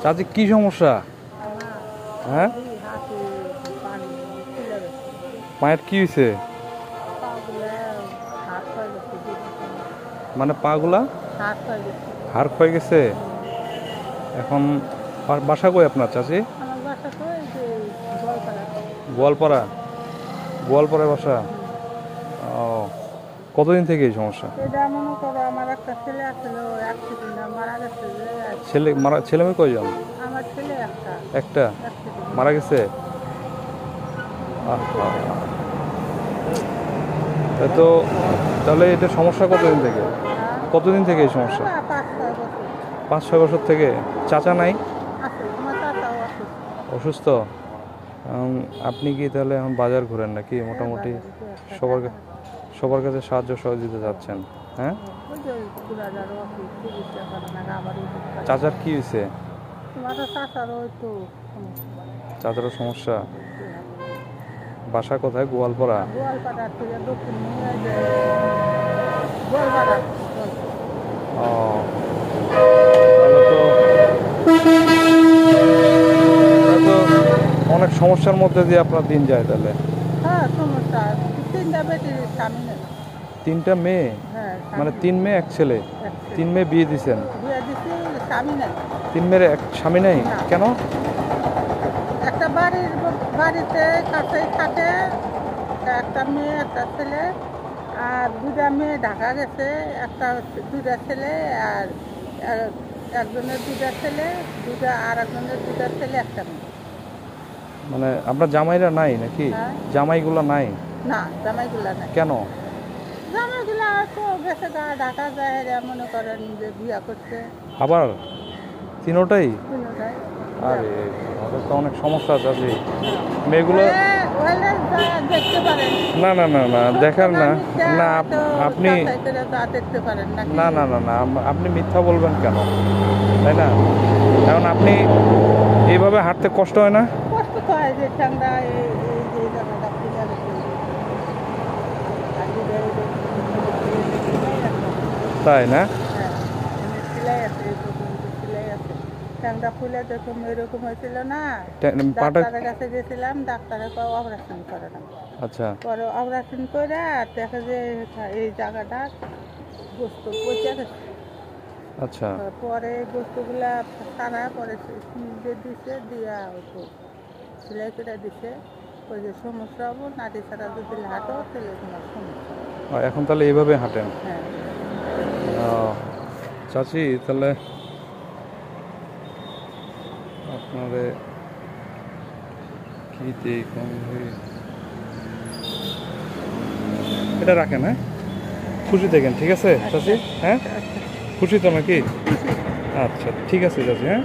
চাচি কি সমস্যা? হ্যাঁ, পায়ের কি হয়েছে? মানে পাগুলা হাড় ক্ষয়ে গেছে। এখন বাসা কই আপনার চাচি? গোয়ালপাড়া। গোয়ালপাড়ায় বাসা। ও, কতদিন থেকে এই সমস্যা? ছেলে মেয়ে কয়জন? একটা মারা গেছে। তো তাহলে এটা সমস্যা কতদিন থেকে এই সমস্যা? 5-6 বছর থেকে। চাচা নাই? অসুস্থ। আপনি কি তাহলে এখন বাজার ঘুরেন নাকি? মোটামুটি সবার কাছে সাহায্য সহযোগিতা যাচ্ছেন? হ্যাঁ, চাচার কি হয়েছে? চাচারও সমস্যা। বাসা কোথায়? গোয়ালপাড়া। ও, অনেক সমস্যার মধ্যে দিয়ে আপনার দিন যায় তাহলে। তিনটা মেয়ে? মানে 3 মেয়ে 1 ছেলে। 3 মেয়ে বিয়ে দিছেন? 3 মেয়ের এক স্বামী নেই কেন? একটা বাড়িতে কাছেই থাকে, একটা মেয়ে একটা ছেলে, আর 2টা মেয়ে ঢাকা গেছে। 2টা ছেলে, আর একজনের 2টা ছেলে, আর একজনের 2টা ছেলে, একটা মেয়ে। মানে আপনার জামাইরা নাই নাকি? জামাইগুলো নাই? না, জামাইগুলা নাই। কেন? জামাইগুলা তো গেছে ঢাকা যায়, মনে করেন যে বিয়া করতে। আবার তিনোটাই? আরে তো অনেক সমস্যা আছে মেয়েগুলো। না না না না, দেখার না। না আপনি না না না না, আপনি মিথ্যা বলবেন কেন, তাই না? কারণ আপনি এইভাবে হাঁটতে কষ্ট হয় না? তাই না? ট্যাংরা ফুলে যখন এরকম হয়েছিল না, ডাক্তারের কাছে গেছিলাম, ডাক্তারে অপারেশন করে না। আচ্ছা, পরে অপারেশন করে দেখে যে এই জায়গাটা গোস্ত পচে গেছে। আচ্ছা, পরে গোস্তগুলা সারা পরে দিছে, দিয়া সেলাই করে দিছে। ওই যে সমস্যা হবো, নাটি ছাড়া যদি হাঁটো তাহলে তোমার সমস্যা। এখন তাহলে এইভাবে হাঁটেন? হ্যাঁ। চাচি তাহলে আপনারে কি এটা রাখেন। হ্যাঁ, খুশি থাকেন, ঠিক আছে চাচি? হ্যাঁ, খুশি তো নাকি? আচ্ছা, ঠিক আছে চাচি। হ্যাঁ।